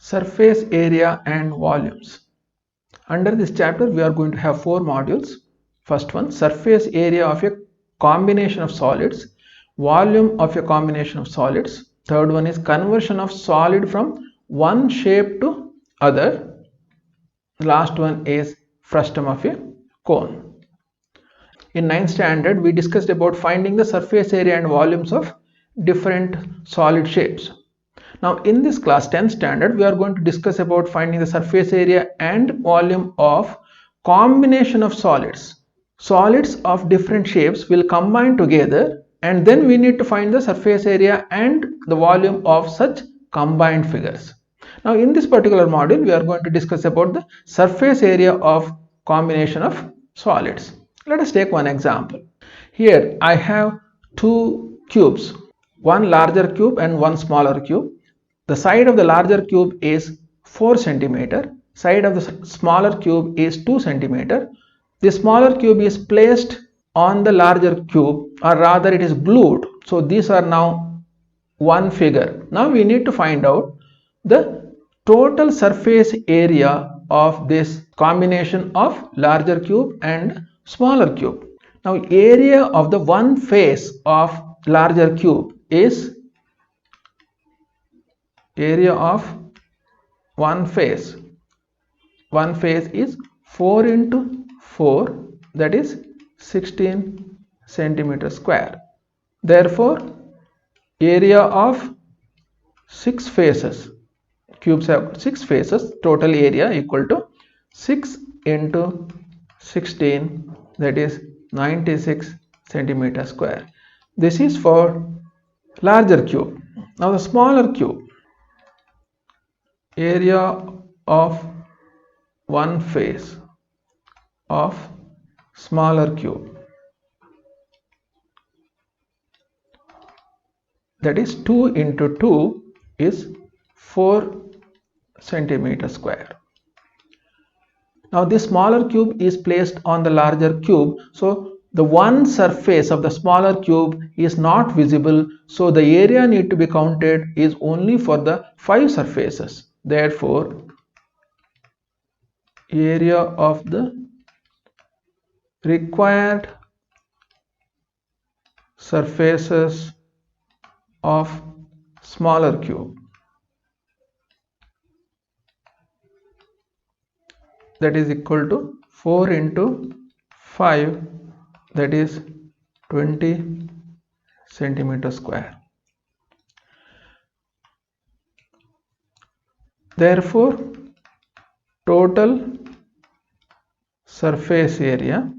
surface area and volumes. Under this chapter we are going to have 4 modules. First one, surface area of a combination of solids, volume of a combination of solids. Third one is conversion of solid from one shape to other. The last one is frustum of a cone. In 9th standard we discussed about finding the surface area and volumes of different solid shapes. Now in this class 10th standard we are going to discuss about finding the surface area and volume of combination of solids. Solids of different shapes will combine together and then we need to find the surface area and the volume of such combined figures. Now in this particular module we are going to discuss about the surface area of combination of solids. Let us take one example. Here I have two cubes, one larger cube and one smaller cube. The side of the larger cube is 4 cm, side of the smaller cube is 2 cm. The smaller cube is placed on the larger cube, or rather it is glued. So these are now one figure. Now we need to find out the total surface area of this combination of larger cube and smaller cube. Now area of the one face of larger cube is area of one face is 4 into 4, that is 16 centimeter square. Therefore area of 6 faces, cubes have 6 faces, total area equal to 6 into 16, that is 96 centimeter square. This is for larger cube. Now the smaller cube, area of one face of smaller cube, that is 2 into 2 is 4 centimeter square. Now this smaller cube is placed on the larger cube, so the one surface of the smaller cube is not visible, so the area need to be counted is only for the 5 surfaces. Therefore area of the required surfaces of smaller cube, that is equal to 4 into 5, that is 20 centimeter square. Therefore total surface area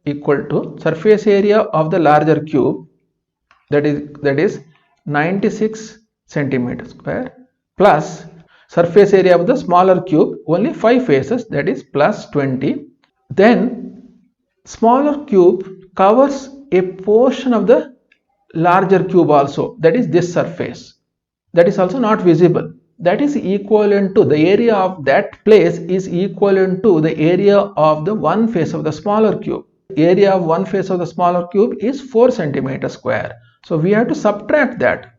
equal to surface area of the larger cube, that is 96 centimeter square, plus surface area of the smaller cube, only 5 faces, that is plus 20. Then smaller cube covers a portion of the larger cube also, that is this surface, that is also not visible. That is equivalent to, the area of that place is equivalent to the area of the one face of the smaller cube. Area of one face of the smaller cube is 4 centimeter square. So we have to subtract that.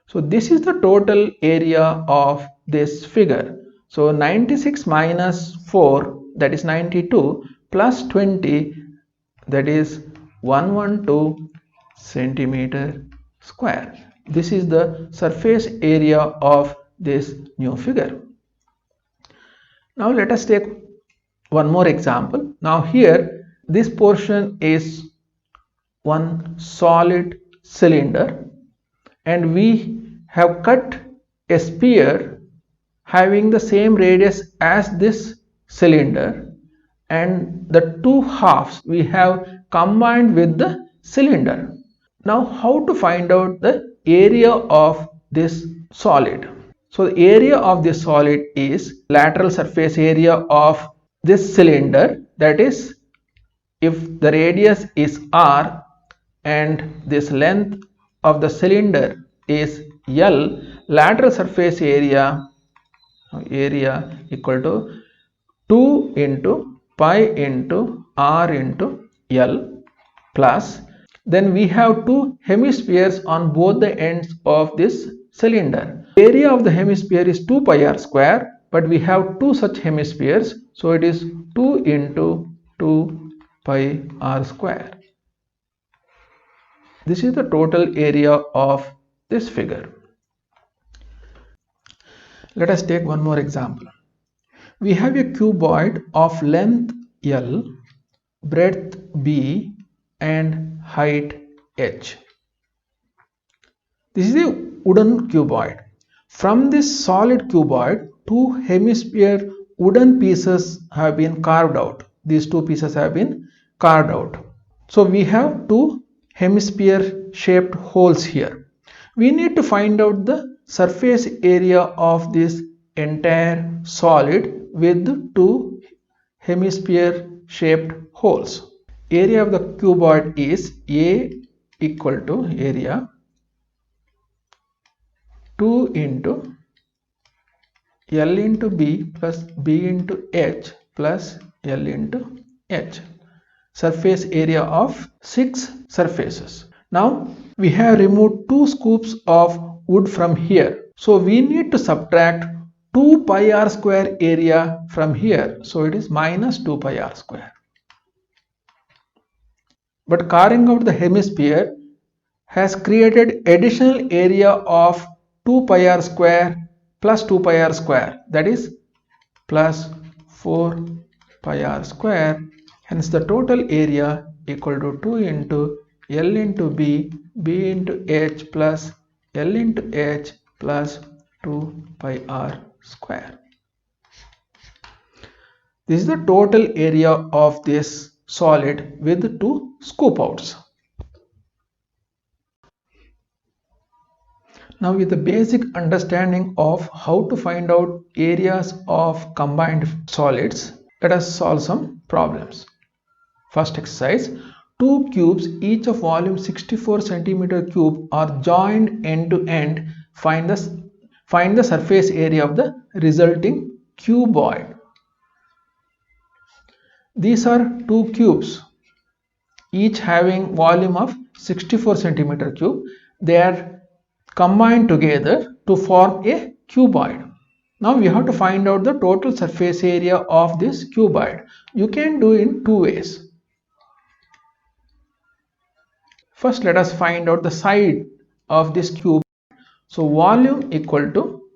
So this is the total area of this figure. So 96 minus 4, that is 92, plus 20, that is 112 centimeter square. This is the surface area of this new figure. Now let us take one more example. Now here this portion is one solid cylinder and we have cut a sphere having the same radius as this cylinder, and the two halves we have combined with the cylinder. Now how to find out the area of this solid? So the area of this solid is lateral surface area of this cylinder, that is if the radius is r and this length of the cylinder is L, lateral surface area equal to 2 into pi into r into L plus Then we have two hemispheres on both the ends of this cylinder. Area of the hemisphere is 2 pi r square, but we have two such hemispheres, so it is 2 into 2 pi r square. This is the total area of this figure. Let us take one more example. We have a cuboid of length L, breadth B and height H. This is a wooden cuboid. From this solid cuboid, two hemisphere wooden pieces have been carved out. These two pieces have been carved out. So we have two hemisphere shaped holes here. We need to find out the surface area of this entire solid with two hemisphere shaped holes. Area of the cuboid is A equal to area 2 into L into B plus B into H plus L into H. Surface area of 6 surfaces. Now we have removed 2 scoops of wood from here. So we need to subtract 2 pi r square area from here. So it is minus 2 pi r square. But carving out the hemisphere has created additional area of 2 pi r square plus 2 pi r square, that is plus 4 pi r square. Hence the total area equal to 2 into L into B, B into H plus L into H plus 2 pi r square. This is the total area of this solid with two scoop outs. Now with the basic understanding of how to find out areas of combined solids, let us solve some problems. First exercise, two cubes each of volume 64 cm cube are joined end to end. Find the surface area of the resulting cuboid. These are two cubes each having volume of 64 cm cube. They are combined together to form a cuboid. Now we have to find out the total surface area of this cuboid. You can do in two ways. First, let us find out the side of this cube. So volume equal to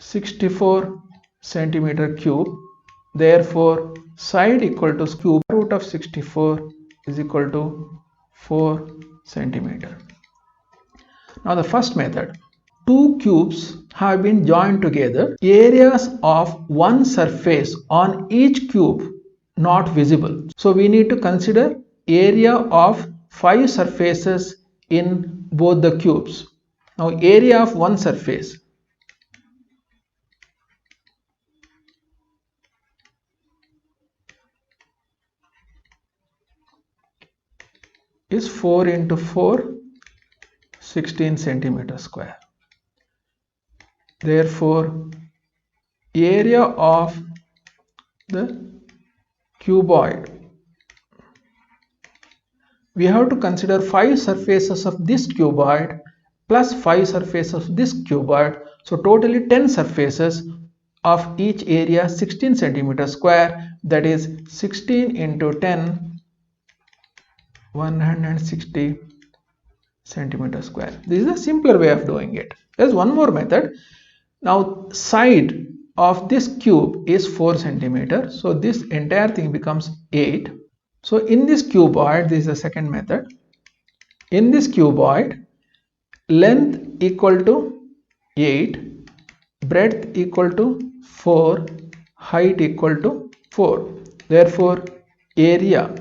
64 cm cube. Therefore, side equal to cube root of 64 is equal to 4 cm. Now the first method, two cubes have been joined together. Areas of one surface on each cube not visible. So we need to consider area of 5 surfaces in both the cubes. Now area of one surface is 4 into 4, 16 centimeter square. Therefore, area of the cuboid, we have to consider 5 surfaces of this cuboid plus 5 surfaces of this cuboid. So totally 10 surfaces of each area 16 centimeter square, that is 16 into 10, 160 centimeter square. This is a simpler way of doing it. There's one more method. Now side of this cube is 4 centimeter, so this entire thing becomes 8. So in this cuboid, this is the second method. In this cuboid, length equal to 8, breadth equal to 4, height equal to 4. Therefore, area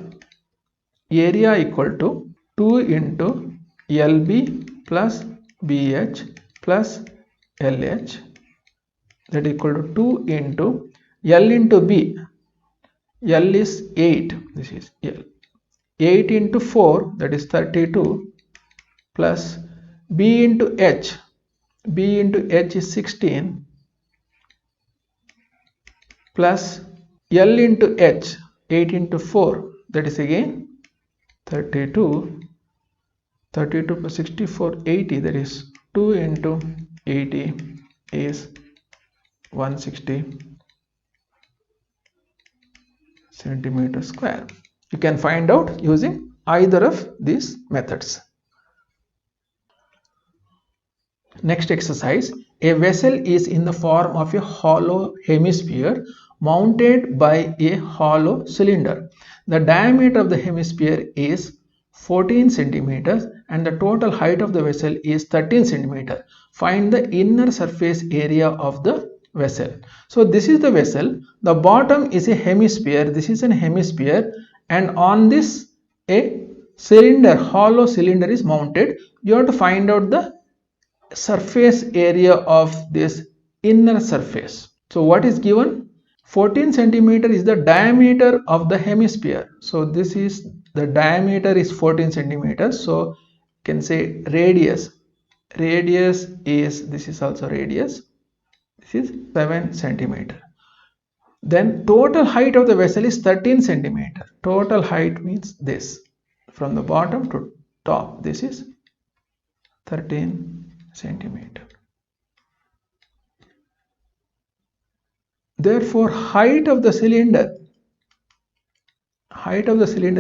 equal to 2 into LB plus BH plus LH, that equal to 2 into L into B. L is 8, this is L. 8 into 4, that is 32, plus B into H. B into H is 16, plus L into H, 8 into 4, that is again 32 plus 64, 80, that is 2 into 80 is 160 centimeter square. You can find out using either of these methods. Next exercise, a vessel is in the form of a hollow hemisphere mounted by a hollow cylinder. The diameter of the hemisphere is 14 centimeters and the total height of the vessel is 13 centimeters. Find the inner surface area of the vessel. So this is the vessel. The bottom is a hemisphere. This is an hemisphere, and on this a cylinder, hollow cylinder is mounted. You have to find out the surface area of this inner surface. So what is given? 14 centimeter is the diameter of the hemisphere. So this is the diameter is 14 centimeters. So you can say radius is, this is also radius, this is 7 centimeter. Then total height of the vessel is 13 centimeter. Total height means this, from the bottom to top, this is 13 centimeter. Therefore, height of the cylinder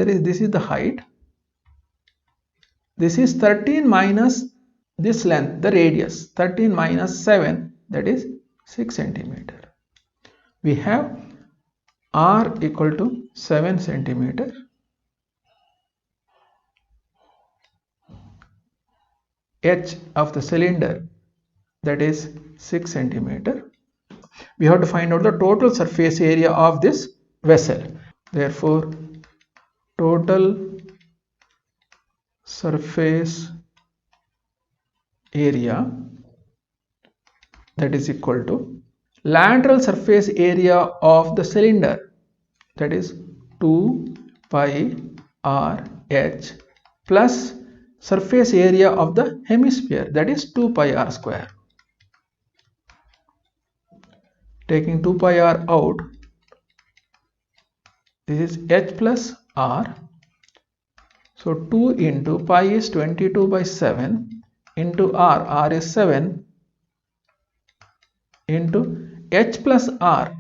is, this is the height. This is 13 minus this length, the radius, 13 minus 7, that is 6 centimeter. We have R equal to 7 centimeter. H of the cylinder, that is 6 centimeter. We have to find out the total surface area of this vessel. Therefore, total surface area, that is equal to lateral surface area of the cylinder, that is 2 pi r h, plus surface area of the hemisphere, that is 2 pi r square. Taking 2 pi r out, this is h plus r. So 2 into pi is 22 by 7 into r is 7 into h plus r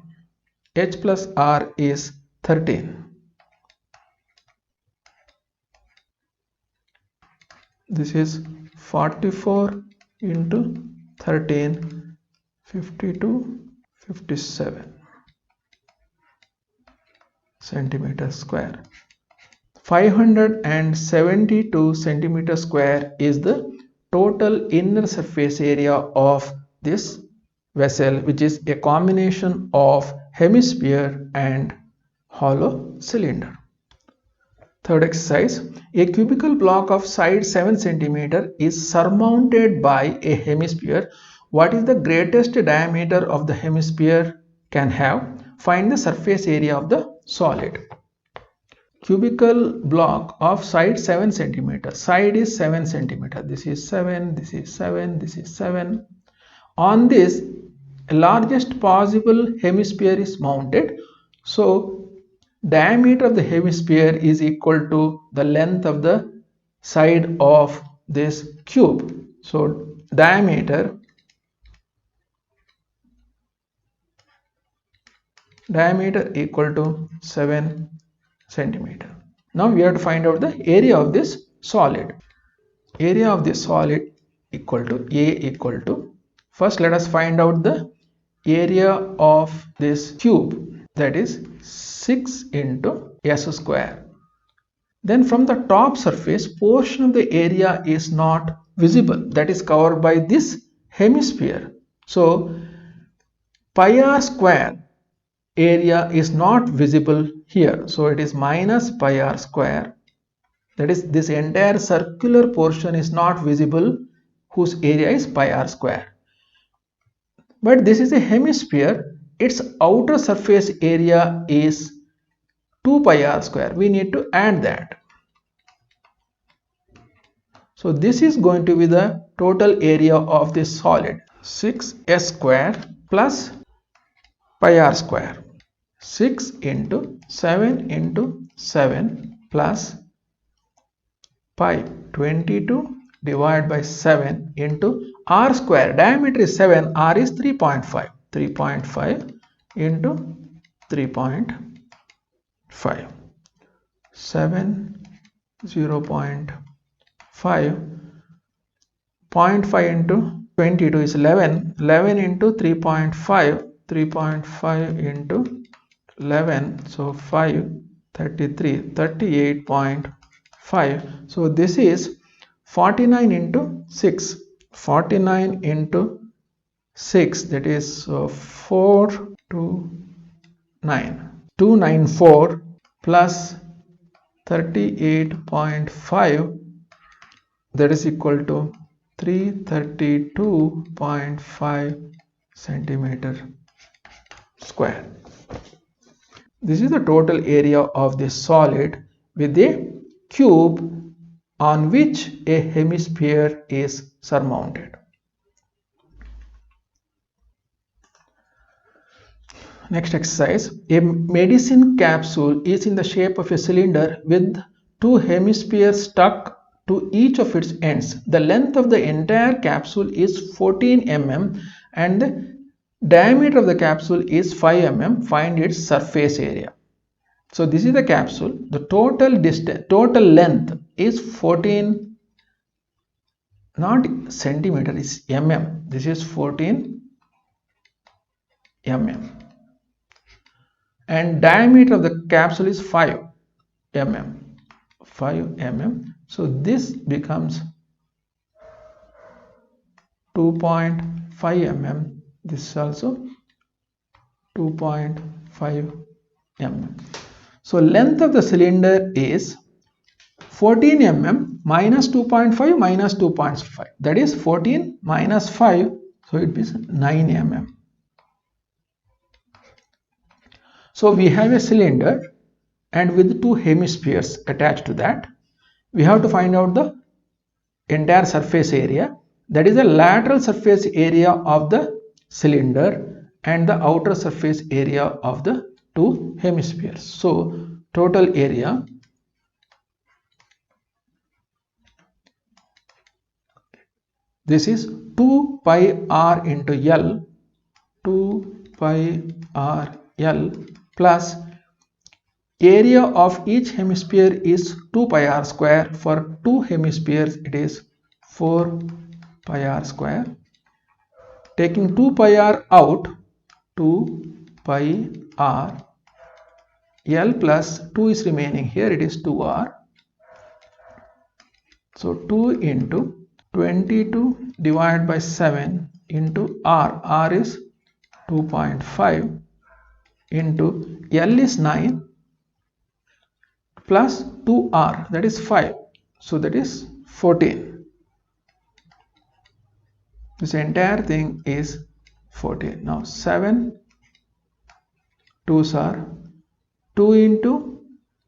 is 13. This is 44 into 13, 52, 57 centimeter square. 572 centimeter square is the total inner surface area of this vessel, which is a combination of hemisphere and hollow cylinder. Third exercise, a cubical block of side 7 centimeter is surmounted by a hemisphere. What is the greatest diameter of the hemisphere can have? Find the surface area of the solid. Cubical block of side 7 centimeter. Side is 7 centimeter. This is 7, this is 7, this is 7. On this, largest possible hemisphere is mounted. So diameter of the hemisphere is equal to the length of the side of this cube. So diameter equal to 7 centimeter. Now we have to find out the area of this solid. Area of this solid equal to A equal to, first let us find out the area of this cube, that is 6 into s square. Then from the top surface, portion of the area is not visible, that is covered by this hemisphere. So pi r square area is not visible here, so it is minus pi r square, that is this entire circular portion is not visible, whose area is pi r square. But this is a hemisphere, its outer surface area is 2 pi r square. We need to add that. So this is going to be the total area of this solid, 6s square plus pi r square. 6 into 7 plus pi 22 divided by 7 into r square. Diameter is 7, r is 3.5. 3.5 into 3.5. 7 0.5. 0.5 into 22 is 11. 11 into 3.5. 3.5 into 11. So 5, 33, 38.5. So this is 49 into 6. 49 into 6, that is 429. 294 plus 38.5, that is equal to 332.5 centimeter square. This is the total area of this solid with a cube on which a hemisphere is surmounted. Next exercise. A medicine capsule is in the shape of a cylinder with two hemispheres stuck to each of its ends. The length of the entire capsule is 14 mm and the diameter of the capsule is 5 mm. Find its surface area. So this is the capsule. The total length is 14, not centimeter, is mm. This is 14 mm. And diameter of the capsule is 5 mm. 5 mm. So this becomes 2.5 mm. This is also 2.5 mm. So length of the cylinder is 14 mm minus 2.5 minus 2.5. That is 14 minus 5. So it is 9 mm. So we have a cylinder and with two hemispheres attached to that. We have to find out the entire surface area. That is the lateral surface area of the cylinder and the outer surface area of the two hemispheres. So total area this is 2 pi r into L, 2 pi r L plus area of each hemisphere is 2 pi r square. For two hemispheres it is 4 pi r square. Taking 2 pi r out, 2 pi r L plus 2 is remaining here, it is 2r. So 2 into 22 divided by 7 into r is 2.5 into L is 9 plus 2r, that is 5. So that is 14. This entire thing is 14. Now 7 2s are 2 into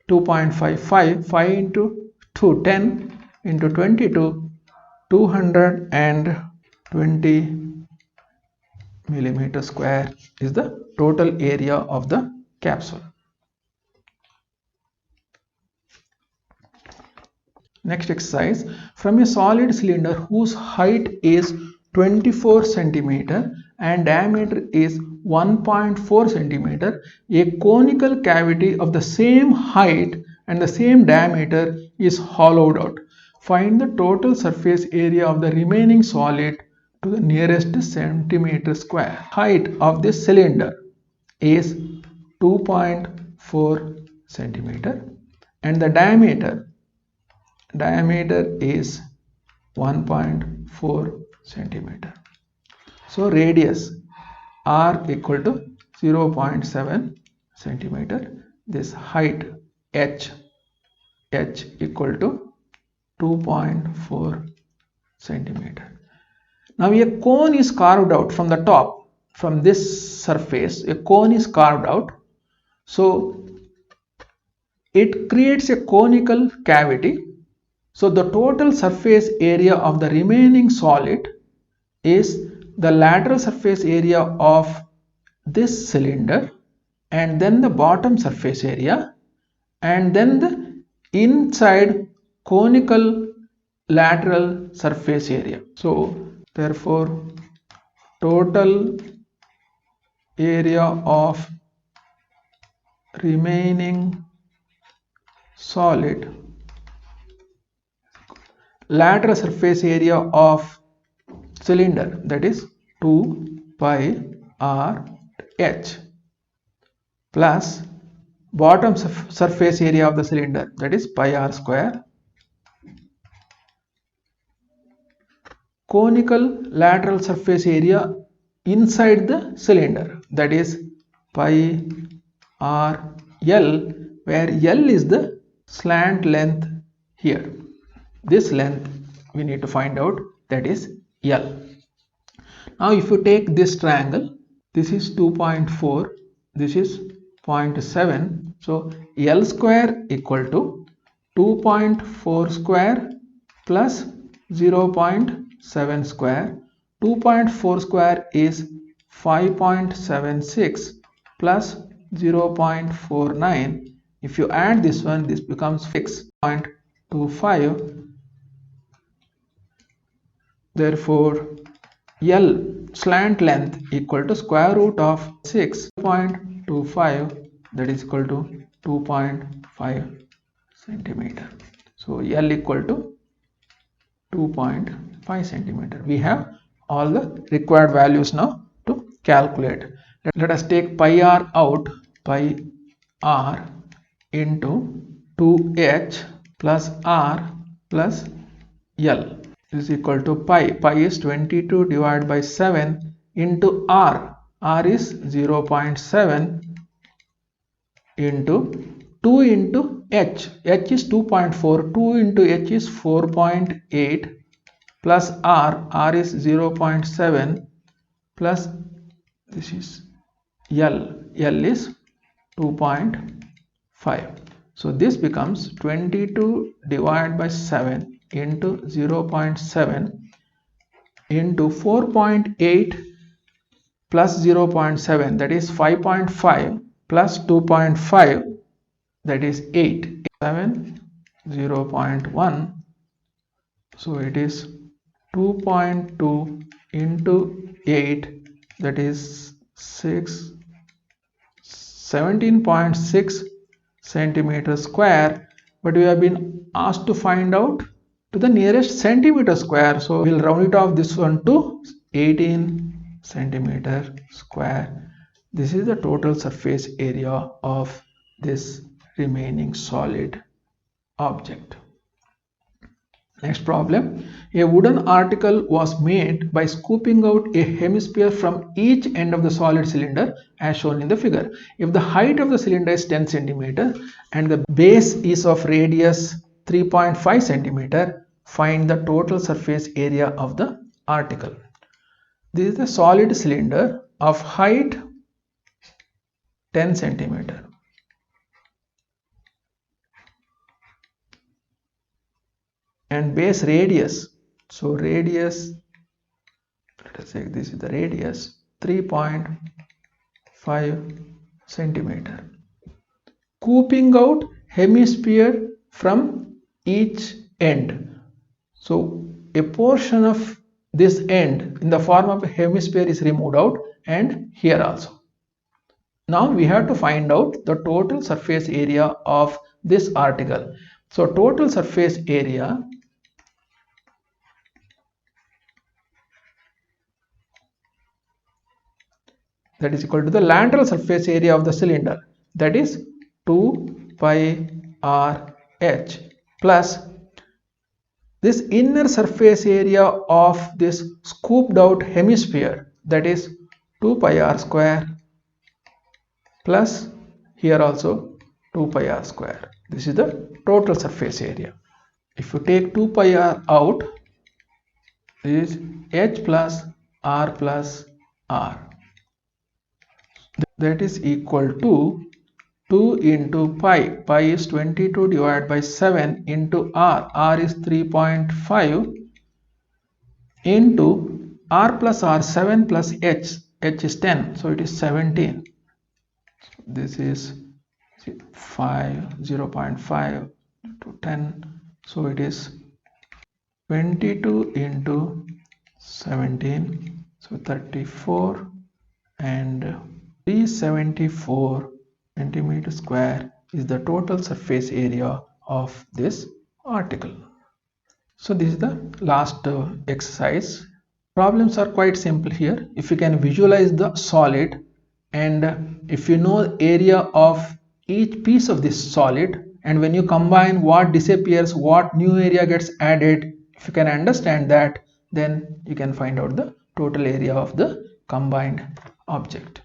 2.5, 5 into 2, 10 into 22, 220 millimeter square is the total area of the capsule. Next exercise. From a solid cylinder whose height is 24 centimeter and diameter is 1.4 centimeter, a conical cavity of the same height and the same diameter is hollowed out. Find the total surface area of the remaining solid to the nearest centimeter square. Height of this cylinder is 2.4 centimeter and the diameter is 1.4 centimeter. So radius r equal to 0.7 centimeter. This height h equal to 2.4 centimeter. Now a cone is carved out from the top, from this surface a cone is carved out. So it creates a conical cavity. So the total surface area of the remaining solid is the lateral surface area of this cylinder and then the bottom surface area and then the inside conical lateral surface area. So therefore total area of remaining solid lateral surface area of cylinder, that is 2 pi r h, plus bottom surface area of the cylinder, that is pi r square, conical lateral surface area inside the cylinder, that is pi r l, where l is the slant length here. This length we need to find out, that is L. Now if you take this triangle, this is 2.4, this is 0.7, so L square equal to 2.4 square plus 0.7 square. 2.4 square is 5.76 plus 0.49. If you add this one, this becomes 6.25. Therefore, L slant length equal to square root of 6.25, that is equal to 2.5 centimeter. So L equal to 2.5 centimeter. We have all the required values now to calculate. Let us take pi r out. Pi r into 2h plus r plus L is equal to pi. Pi is 22 divided by 7 into r. R is 0.7 into 2 into h. H is 2.4. 2 into h is 4.8 plus r. R is 0.7 plus this is L. L is 2.5. So this becomes 22 divided by 7 into 0.7 into 4.8 plus 0.7, that is 5.5 plus 2.5, that is 8. 7 0.1, so it is 2.2 into 8, that is 17.6 centimeter square, but we have been asked to find out to the nearest centimeter square, so we'll round it off this one to 18 centimeter square. This is the total surface area of this remaining solid object. Next problem. A wooden article was made by scooping out a hemisphere from each end of the solid cylinder as shown in the figure. If the height of the cylinder is 10 centimeter and the base is of radius 3.5 centimeter, find the total surface area of the article. This is the solid cylinder of height 10 centimeter. And base radius, so radius, let us say this is the radius, 3.5 centimeter. Scooping out hemisphere from each end. So a portion of this end in the form of a hemisphere is removed out, and here also. Now we have to find out the total surface area of this article. So total surface area that is equal to the lateral surface area of the cylinder, that is 2 pi r h plus this inner surface area of this scooped out hemisphere, that is 2 pi r square plus here also 2 pi r square. This is the total surface area. If you take 2 pi r out, this is h plus r plus r. That is equal to 2 into pi. Pi is 22 divided by 7 into r. R is 3.5 into r plus r, 7 plus h. H is 10, so it is 17. This is 5, 0.5 to 10, So it is 22 into 17, so 34, and 374 centimeter square is the total surface area of this article. So this is the last exercise. Problems are quite simple here. If you can visualize the solid, and if you know area of each piece of this solid, and when you combine what disappears, what new area gets added, if you can understand that, then you can find out the total area of the combined object.